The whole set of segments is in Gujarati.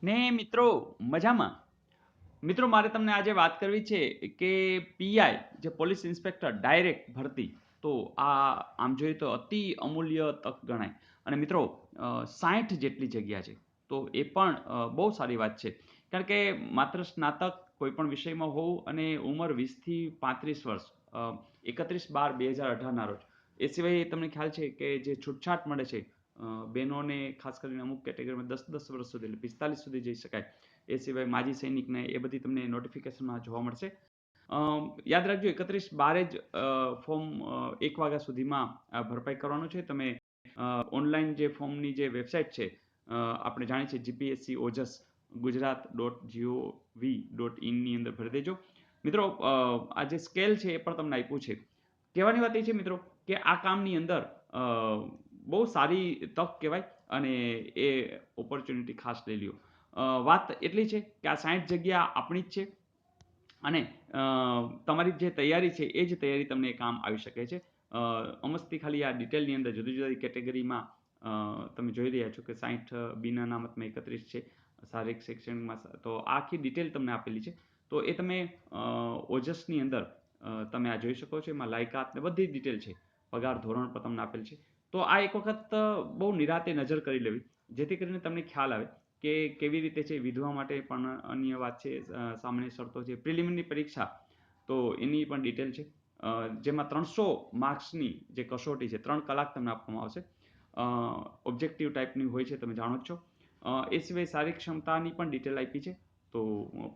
ને મિત્રો મજામાં. મિત્રો મારે તમને આજે વાત કરવી છે કે પીઆઈ જે પોલીસ ઇન્સ્પેક્ટર ડાયરેક્ટ ભરતી, તો આ આમ જોઈએ તો અતિ અમૂલ્ય તક ગણાય. અને મિત્રો 60 જેટલી જગ્યા છે, તો એ પણ બહુ સારી વાત છે. કારણ કે માત્ર સ્નાતક કોઈ પણ વિષયમાં હોવું અને ઉંમર 20 થી 35 વર્ષ, 31/12/2018 ના રોજ. એ સિવાય તમને ખ્યાલ છે કે જે છૂટછાટ મળે છે, બહેનોને ખાસ કરીને અમુક કેટેગરીમાં 10-10 વર્ષ સુધી, એટલે 45 સુધી જઈ શકાય. એ સિવાય માજી સૈનિકને એ બધી તમને નોટિફિકેશનમાં જોવા મળશે. યાદ રાખજો, 31/12 જ ફોર્મ 1 વાગ્યા સુધીમાં ભરપાઈ કરવાનું છે. તમે ઓનલાઈન જે ફોર્મની જે વેબસાઇટ છે, આપણે જાણીએ છીએ જીપીએસસી ઓજસ ગુજરાત.gov.in ની અંદર ભરી દેજો. મિત્રો આ જે સ્કેલ છે એ પણ તમને આપ્યું છે. કહેવાની વાત એ છે મિત્રો કે આ કામની અંદર બહુ સારી તક કહેવાય અને એ ઓપોર્ચ્યુનિટી ખાસ લઈ લ્યો. વાત એટલી છે કે આ 60 જગ્યા આપણી જ છે અને તમારી જે તૈયારી છે એ જ તૈયારી તમને કામ આવી શકે છે. અમસ્તી ખાલી આ ડિટેલની અંદર જુદી જુદી કેટેગરીમાં તમે જોઈ રહ્યા છો કે 60 બીના અનામતમાં 31 છે, શારીરિક શૈક્ષણિકમાં, તો આખી ડિટેલ તમને આપેલી છે. તો એ તમે ઓજસની અંદર તમે આ જોઈ શકો છો. એમાં લાયકાત ને બધી ડિટેલ છે, પગાર ધોરણ પણ તમને આપેલ છે. તો આ એક વખત બહુ નિરાતે નજર કરી લેવી, જેથી કરીને તમને ખ્યાલ આવે કે કેવી રીતે છે. વિધવા માટે પણ અન્ય વાત છે, સામાન્ય શરતો છે, પ્રિલિમિનરી પરીક્ષા, તો એની પણ ડિટેલ છે. જેમાં 300 માર્ક્સની જે કસોટી છે, 3 કલાક તમને આપવામાં આવશે. ઓબ્જેક્ટિવ ટાઈપની હોય છે, તમે જાણો જ છો. એ સિવાય શારીરિક ક્ષમતાની પણ ડિટેલ આપી છે. તો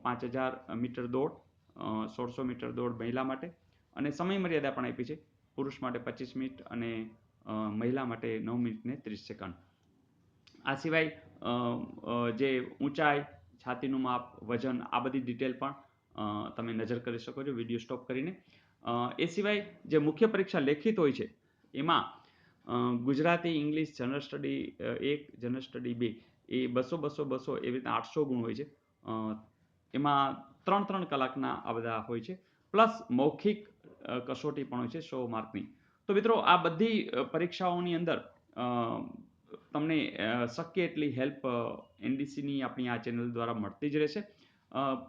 5000 મીટર દોડ, 1600 મીટર દોડ મહિલા માટે, અને સમય મર્યાદા પણ આપી છે. પુરુષ માટે 25 મિનિટ અને મહિલા માટે 9 મિનિટ ને 30 સેકન્ડ. આ સિવાય જે ઊંચાઈ, છાતીનું માપ, વજન, આ બધી ડિટેલ પણ તમે નજર કરી શકો છો વિડીયો સ્ટોપ કરીને. એ સિવાય જે મુખ્ય પરીક્ષા લેખિત હોય છે, એમાં Gujarati, English, general study 1, general study 2, એ 200 200 200 એવી રીતના 800 ગુણ હોય છે. એમાં 3 કલાકના આ બધા હોય છે, પ્લસ મૌખિક કસોટી પણ હોય છે 100 માર્કની. તો મિત્રો આ બધી પરીક્ષાઓની અંદર તમને શક્ય એટલી હેલ્પ એનડીસીની આપણી આ ચેનલ દ્વારા મળતી જ રહેશે.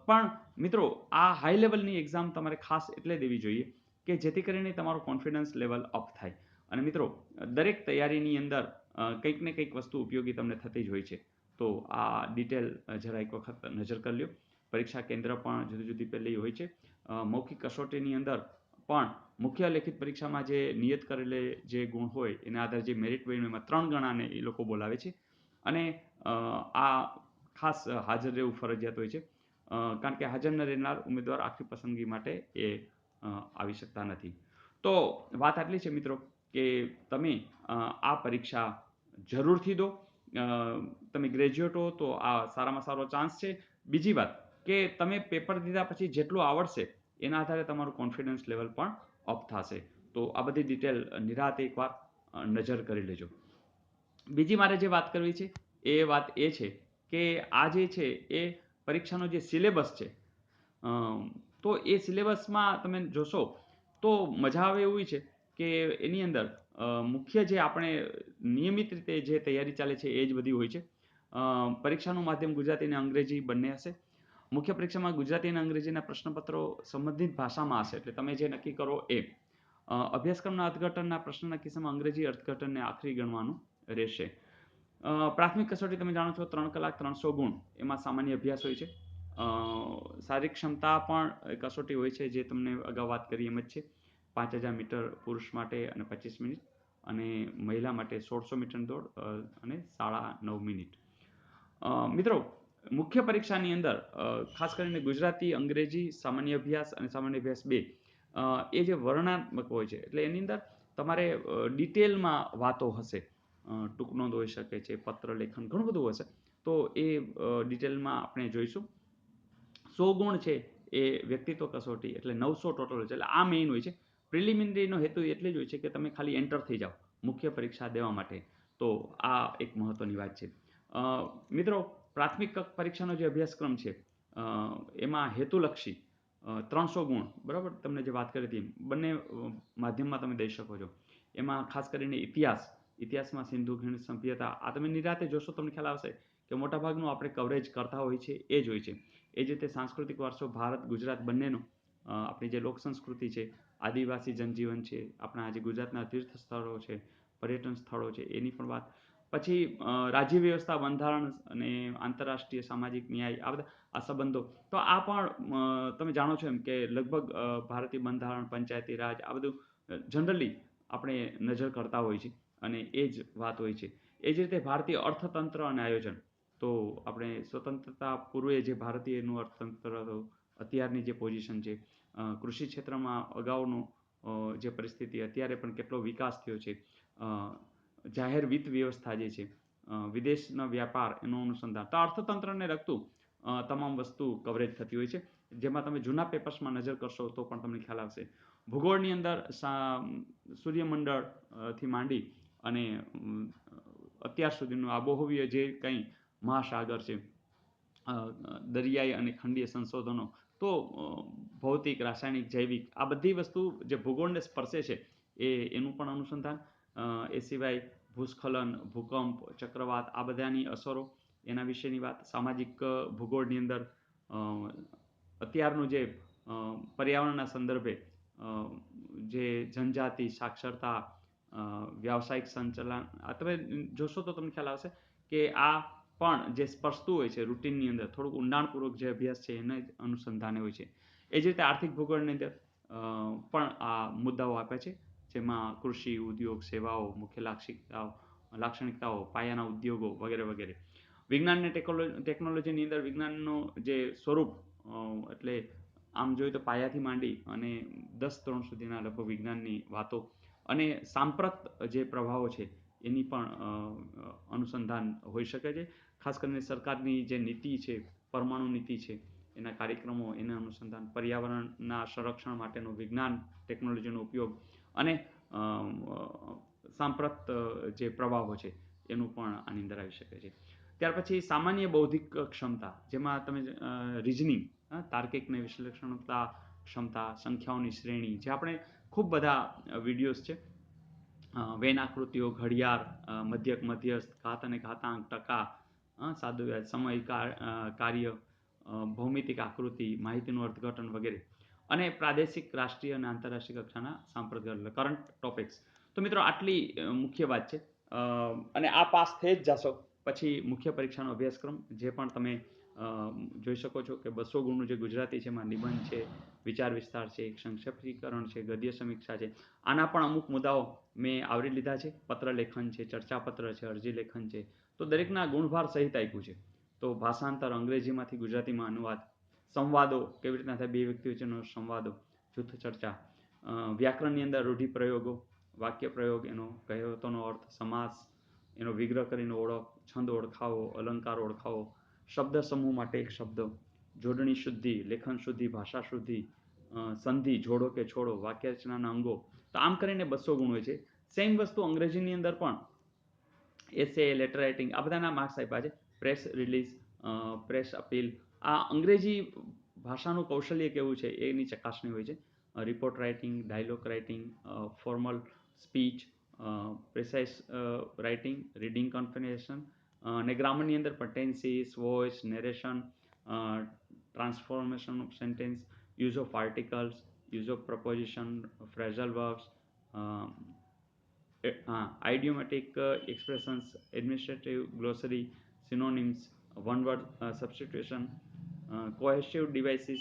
પણ મિત્રો આ હાઈ લેવલની એક્ઝામ તમારે ખાસ એટલે દેવી જોઈએ કે જેથી કરીને તમારો કોન્ફિડન્સ લેવલ અપ થાય. અને મિત્રો દરેક તૈયારીની અંદર કંઈક ને કંઈક વસ્તુ ઉપયોગી તમને થતી જ હોય છે. તો આ ડિટેલ જરા એક વખત નજર કરી લ્યો. પરીક્ષા કેન્દ્ર પણ જુદી જુદી પહેલી હોય છે. મૌખિક કસોટીની અંદર પણ મુખ્ય લેખિત પરીક્ષામાં જે નિયત કરેલે જે ગુણ હોય એના આધારે જે મેરિટ હોય એમાં 3 ગણાને એ લોકો બોલાવે છે. અને આ ખાસ હાજર રહેવું ફરજિયાત હોય છે, કારણ કે હાજર ન રહેનાર ઉમેદવાર આખી પસંદગી માટે એ આવી શકતા નથી. તો વાત આટલી છે મિત્રો કે તમે આ પરીક્ષા જરૂરથી દો. તમે ગ્રેજ્યુએટ હો તો આ સારામાં સારો ચાન્સ છે. બીજી વાત કે તમે પેપર દીધા પછી જેટલું આવડશે એના આધારે તમારું કોન્ફિડન્સ લેવલ પણ અપ થશે. તો આ બધી ડિટેલ નિરાતે એકવાર નજર કરી લેજો. બીજી મારે જે વાત કરવી છે એ વાત એ છે કે આ જે છે એ પરીક્ષાનો જે સિલેબસ છે, તો એ સિલેબસમાં તમે જોશો તો મજા આવે એવું છે કે એની અંદર મુખ્ય જે આપણે નિયમિત રીતે જે તૈયારી ચાલે છે એ જ બધી હોય છે. પરીક્ષાનું માધ્યમ ગુજરાતી અને અંગ્રેજી બંને હશે. મુખ્ય પરીક્ષામાં ગુજરાતી અને અંગ્રેજીના પ્રશ્નપત્રો સંબંધિત ભાષામાં હશે, એટલે તમે જે નક્કી કરો એ. અભ્યાસક્રમના અર્થઘટનના પ્રશ્નના કિસ્સામાં અંગ્રેજી અર્થઘટનને આખરી ગણવાનું રહેશે. પ્રાથમિક કસોટી તમે જાણો છો 3 કલાક 300 ગુણ, એમાં સામાન્ય અભ્યાસ હોય છે. શારીરિક ક્ષમતા પણ કસોટી હોય છે, જે તમને અગાઉ વાત કરી એમ જ છે. 5000 મીટર પુરુષ માટે અને 25 મિનિટ, અને મહિલા માટે 1600 મીટર દોડ અને 9.5 મિનિટ. મિત્રો મુખ્ય પરીક્ષાની અંદર ખાસ કરીને ગુજરાતી, અંગ્રેજી, સામાન્ય અભ્યાસ અને સામાન્ય અભ્યાસ 2, એ જે વર્ણનાત્મક હોય છે, એટલે એની અંદર તમારે ડિટેલમાં વાતો હશે. ટૂંકનોંધ હોઈ શકે છે, પત્ર લેખન, ઘણું બધું હશે. તો એ ડિટેલમાં આપણે જોઈશું. 100 ગુણ છે એ વ્યક્તિત્વ કસોટી, એટલે 900 ટોટલ હોય છે. એટલે આ મેઇન હોય છે. પ્રિલિમિનરીનો હેતુ એટલે જ હોય છે કે તમે ખાલી એન્ટર થઈ જાઓ મુખ્ય પરીક્ષા દેવા માટે. તો આ એક મહત્વની વાત છે. મિત્રો પ્રાથમિક પરીક્ષાનો જે અભ્યાસક્રમ છે એમાં હેતુલક્ષી 300 ગુણ, બરાબર, તમને જે વાત કરી હતી બંને માધ્યમમાં તમે દઈ શકો છો. એમાં ખાસ કરીને ઇતિહાસમાં સિંધુ ખીણ સભ્યતા, આ તમે નિરાતે જોશો તમને ખ્યાલ આવશે કે મોટાભાગનું આપણે કવરેજ કરતા હોય છે એ જ હોય છે. એ જ રીતે સાંસ્કૃતિક વારસો ભારત ગુજરાત બંનેનો, આપણી જે લોક સંસ્કૃતિ છે, આદિવાસી જનજીવન છે, આપણા જે ગુજરાતના તીર્થ સ્થળો છે, પર્યટન સ્થળો છે, એની પણ વાત. પછી રાજ્ય વ્યવસ્થા, બંધારણ અને આંતરરાષ્ટ્રીય સામાજિક ન્યાય, આ બધા આ સંબંધો. તો આ પણ તમે જાણો છો એમ કે લગભગ ભારતીય બંધારણ, પંચાયતી રાજ, આ બધું જનરલી આપણે નજર કરતા હોય છે અને એ જ વાત હોય છે. એ જ રીતે ભારતીય અર્થતંત્ર અને આયોજન. તો આપણે સ્વતંત્રતા પૂર્વે જે ભારતીયનું અર્થતંત્ર હતું, અત્યારની જે પોઝિશન છે, કૃષિ ક્ષેત્રમાં અગાઉનો જે પરિસ્થિતિ, અત્યારે પણ કેટલો વિકાસ થયો છે, જાહેર વિત્ત વ્યવસ્થા જે છે, વિદેશનો વ્યાપાર, એનું અનુસંધાન. તો અર્થતંત્રને લગતું તમામ વસ્તુ કવરેજ થતી હોય છે. જેમાં તમે જૂના પેપર્સમાં નજર કરશો તો પણ તમને ખ્યાલ આવશે. ભૂગોળની અંદર સૂર્યમંડળથી માંડી અને અત્યાર સુધીનું આબોહવીય જે કંઈ મહાસાગર છે, દરિયાઈ અને ખંડીય સંશોધનો, તો ભૌતિક, રાસાયણિક, જૈવિક, આ બધી વસ્તુ જે ભૂગોળને સ્પર્શે છે એનું પણ અનુસંધાન. એ સિવાય ભૂસ્ખલન, ભૂકંપ, ચક્રવાત, આ બધાની અસરો, એના વિશેની વાત. સામાજિક ભૂગોળની અંદર અત્યારનું જે પર્યાવરણના સંદર્ભે જે જનજાતિ, સાક્ષરતા, વ્યાવસાયિક સંચાલન, આ તમે જોશો તો તમને ખ્યાલ આવશે કે આ પણ જે સ્પર્શતું હોય છે રૂટીનની અંદર, થોડુંક ઊંડાણપૂર્વક જે અભ્યાસ છે એને અનુસંધાને હોય છે. એ જ રીતે આર્થિક ભૂગોળની અંદર પણ આ મુદ્દાઓ આપ્યા છે, જેમાં કૃષિ, ઉદ્યોગ, સેવાઓ, મુખ્ય લાક્ષણિકતાઓ, પાયાના ઉદ્યોગો વગેરે વગેરે. વિજ્ઞાન અને ટેકનોલોજીની અંદર વિજ્ઞાનનું જે સ્વરૂપ, એટલે આમ જોઈએ તો પાયાથી માંડી અને 10 ધોરણ સુધીના લગભગ વિજ્ઞાનની વાતો, અને સાંપ્રત જે પ્રભાવો છે એની પણ અનુસંધાન હોઈ શકે છે. ખાસ કરીને સરકારની જે નીતિ છે, પરમાણુ નીતિ છે, એના કાર્યક્રમો, એના અનુસંધાન, પર્યાવરણના સંરક્ષણ માટેનો વિજ્ઞાન ટેકનોલોજીનો ઉપયોગ, અને સાંપ્રત જે પ્રભાવો છે એનું પણ આની અંદર આવી શકે છે. ત્યાર પછી સામાન્ય બૌદ્ધિક ક્ષમતા, જેમાં તમે રિઝનિંગ, તાર્કિક ને વિશ્લેષણતા ક્ષમતા, સંખ્યાઓની શ્રેણી, જે આપણે ખૂબ બધા વિડીયોઝ છે, વેન આકૃતિઓ, ઘડિયાળ, મધ્યક, મધ્યસ્થ, ઘાત અને ઘાતાંક, ટકા, સાદું વ્યાજ, સમય, કાર્ય, ભૌમિતિક આકૃતિ, માહિતીનું અર્થઘટન વગેરે. અને પ્રાદેશિક, રાષ્ટ્રીય અને આંતરરાષ્ટ્રીય કક્ષાના સાંપ્રદાયિક કરંટ ટોપિક્સ. તો મિત્રો આટલી મુખ્ય વાત છે. અને આ પાસ થઈ જ જશો પછી મુખ્ય પરીક્ષાનો અભ્યાસક્રમ, જે પણ તમે જોઈ શકો છો કે 200 ગુણનું જે ગુજરાતી છે એમાં નિબંધ છે, વિચાર વિસ્તાર છે, સંક્ષેપીકરણ છે, ગદ્ય સમીક્ષા છે. આના પણ અમુક મુદ્દાઓ મેં આવરી લીધા છે. પત્ર લેખન છે, ચર્ચાપત્ર છે, અરજી લેખન છે. તો દરેકના ગુણભાર સહિત આપ્યું છે. તો ભાષાંતર, અંગ્રેજીમાંથી ગુજરાતીમાં અનુવાદ, સંવાદો કેવી રીતના થાય, બે વ્યક્તિ વચ્ચેનો સંવાદો, જૂથ ચર્ચા, વ્યાકરણની અંદર રૂઢિપ્રયોગો, વાક્ય પ્રયોગ, એનો કહેવતોનો અર્થ, સમાસ, એનો વિગ્રહ કરીને ઓળખ, છંદ ઓળખાવો, અલંકાર ઓળખાવો, શબ્દ સમૂહ માટે એક શબ્દ, જોડણી શુદ્ધિ, લેખન શુદ્ધિ, ભાષા શુદ્ધિ, સંધિ, જોડો કે છોડો, વાક્ય રચનાના અંગો. તો આમ કરીને 200 ગુણ હોય છે. સેમ વસ્તુ અંગ્રેજીની અંદર પણ એસે, લેટર રાઇટિંગ, આ બધાના માર્ક્સ આપ્યા છે. પ્રેસ રિલીઝ, પ્રેસ અપીલ, આ અંગ્રેજી ભાષાનું કૌશલ્ય કેવું છે એની ચકાસણી હોય છે. Report writing, dialogue writing, formal speech, precise writing, reading comprehension, અને ગ્રામરની અંદર પણ tenses, voice, narration, transformation of sentence, use of articles, use of preposition, phrasal verbs, idiomatic expressions, administrative glossary, synonyms, one word substitution, cohesive devices,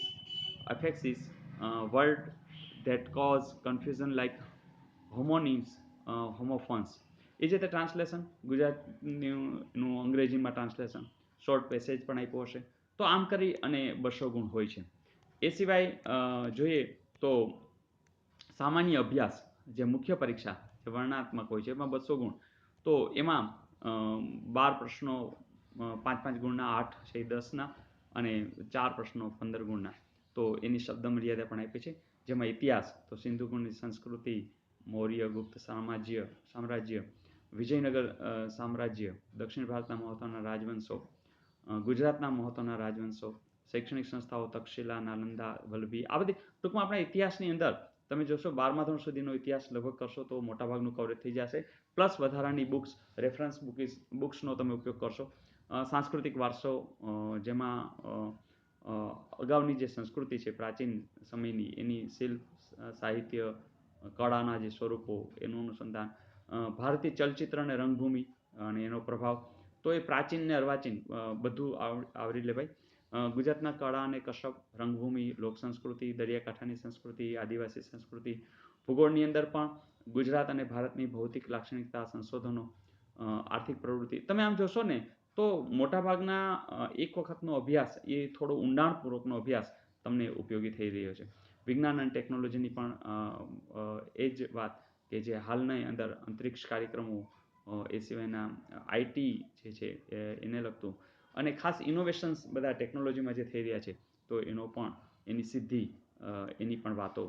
affixes, word that cause confusion like homonyms, homophones. એ જ રીતે ટ્રાન્સલેશન, ગુજરાતનું અંગ્રેજીમાં ટ્રાન્સલેશન, શોર્ટ પેસેજ પણ આપ્યો હશે. તો આમ કરી અને 200 ગુણ હોય છે. એ સિવાય જોઈએ તો સામાન્ય અભ્યાસ, જે મુખ્ય પરીક્ષા જે વર્ણનાત્મક હોય છે એમાં 200 ગુણ. તો એમાં 12 પ્રશ્નો 5-5 ગુણના, 8 છે 10ના, અને 4 પ્રશ્નો 15 ગુણના. તો એની શબ્દ મર્યાદા પણ આપી છે. જેમાં ઇતિહાસ, તો સિંધુ ખંડની સંસ્કૃતિ, મૌર્ય ગુપ્ત સામ્રાજ્ય, વિજયનગર સામ્રાજ્ય, દક્ષિણ ભારતના મહત્વના રાજવંશો, ગુજરાતના મહત્વના રાજવંશો, શૈક્ષણિક સંસ્થાઓ, તક્ષશિલા, નાલંદા, વલ્લભી, આ બધી ટૂંકમાં આપણા ઇતિહાસની અંદર તમે જોશો 12મા ધોરણ સુધીનો ઇતિહાસ લગભગ કરશો તો મોટાભાગનું કવરેજ થઈ જશે. પ્લસ વધારાની બુક્સ, રેફરન્સ બુક્સનો તમે ઉપયોગ કરશો સાંસ્કૃતિક વારસો જેમાં અગાઉની જે સંસ્કૃતિ છે પ્રાચીન સમયની એની શિલ્પ સાહિત્ય કળાના જે સ્વરૂપો એનું અનુસંધાન, ભારતીય ચલચિત્ર અને રંગભૂમિ અને એનો પ્રભાવ, તો એ પ્રાચીન ને અર્વાચીન બધું આવરી લેવાય. ગુજરાતના કળા અને કસબ, રંગભૂમિ, લોક સંસ્કૃતિ, દરિયાકાંઠાની સંસ્કૃતિ, આદિવાસી સંસ્કૃતિ, ભૂગોળની અંદર પણ ગુજરાત અને ભારતની ભૌતિક લાક્ષણિકતા, સંશોધનો, આર્થિક પ્રવૃત્તિ, તમે આમ જોશો ને તો મોટાભાગના એક વખતનો અભ્યાસ એ થોડો ઊંડાણપૂર્વકનો અભ્યાસ તમને ઉપયોગી થઈ રહ્યો છે. વિજ્ઞાન અને ટેકનોલોજીની પણ એ જ વાત કે જે હાલની અંદર અંતરિક્ષ કાર્યક્રમો, એ સિવાયના આઈટી જે છે એને લગતું, અને ખાસ ઇનોવેશન્સ બધા ટેકનોલોજીમાં જે થઈ રહ્યા છે તો એનો પણ એની સિદ્ધિ, એની પણ વાતો.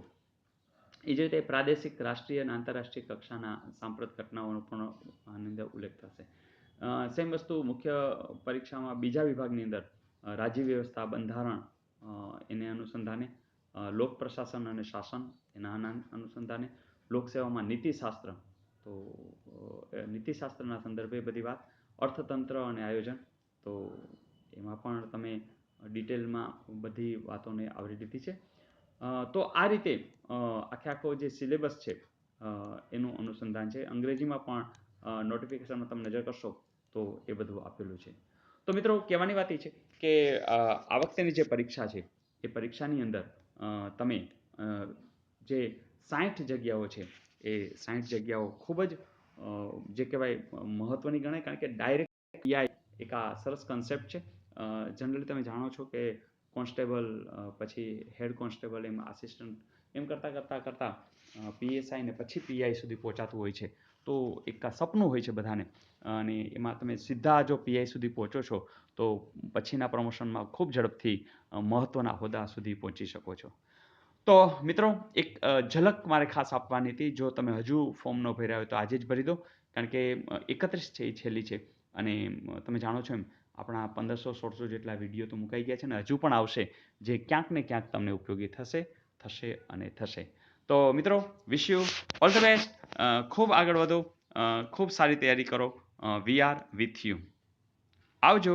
એ જ રીતે પ્રાદેશિક, રાષ્ટ્રીય અને આંતરરાષ્ટ્રીય કક્ષાના સાંપ્રત ઘટનાઓનો પણ આની અંદર ઉલ્લેખ થશે. સેમ વસ્તુ મુખ્ય પરીક્ષામાં બીજા વિભાગની અંદર રાજ્ય વ્યવસ્થા, બંધારણ એને અનુસંધાને, લોક પ્રશાસન અને શાસન એના અનુસંધાને, લોકસેવામાં નીતિશાસ્ત્ર, તો નીતિશાસ્ત્રના સંદર્ભે બધી વાત, અર્થતંત્ર અને આયોજન, તો એમાં પણ તમે ડિટેલમાં બધી વાતોને આવરી લીધી છે. તો આ રીતે આખો જે સિલેબસ છે એનું અનુસંધાન છે. અંગ્રેજીમાં પણ નોટિફિકેશનમાં તમે નજર કરશો તો એ બધું આપેલું છે. તો મિત્રો કહેવાની વાત એ છે કે આ વખતેની જે પરીક્ષા છે એ પરીક્ષાની અંદર તમે જે 60 જગ્યાઓ છે એ 60 જગ્યાઓ ખૂબ જ જે કહેવાય મહત્વની ગણાય, કારણ કે ડાયરેક્ટ પીઆઈ એક આ સરસ કન્સેપ્ટ છે. જનરલી તમે જાણો છો કે કોન્સ્ટેબલ, પછી હેડ કોન્સ્ટેબલ, એમ આસિસ્ટન્ટ, એમ કરતાં પીએસઆઈ ને પછી પીઆઈ સુધી પહોંચાતું હોય છે. તો એક આ સપનું હોય છે બધાને, અને એમાં તમે સીધા જો પીઆઈ સુધી પહોંચો છો તો પછીના પ્રમોશનમાં ખૂબ ઝડપથી મહત્વના હોદ્દા સુધી પહોંચી શકો છો. તો મિત્રો એક ઝલક મારે ખાસ આપવાની હતી. જો તમે હજુ ફોર્મ ન ભર્યા હોય તો આજે જ ભરી દો, કારણ કે 31 છે એ છેલ્લી છે. અને તમે જાણો છો એમ આપણા 1500-1600 જેટલા વિડીયો તો મુકાઈ ગયા છે ને હજુ પણ આવશે, જે ક્યાંક ને ક્યાંક તમને ઉપયોગી થશે અને થશે. તો મિત્રો, wish you all the best. ખૂબ આગળ વધો, ખૂબ સારી તૈયારી કરો. We are with you. આવજો.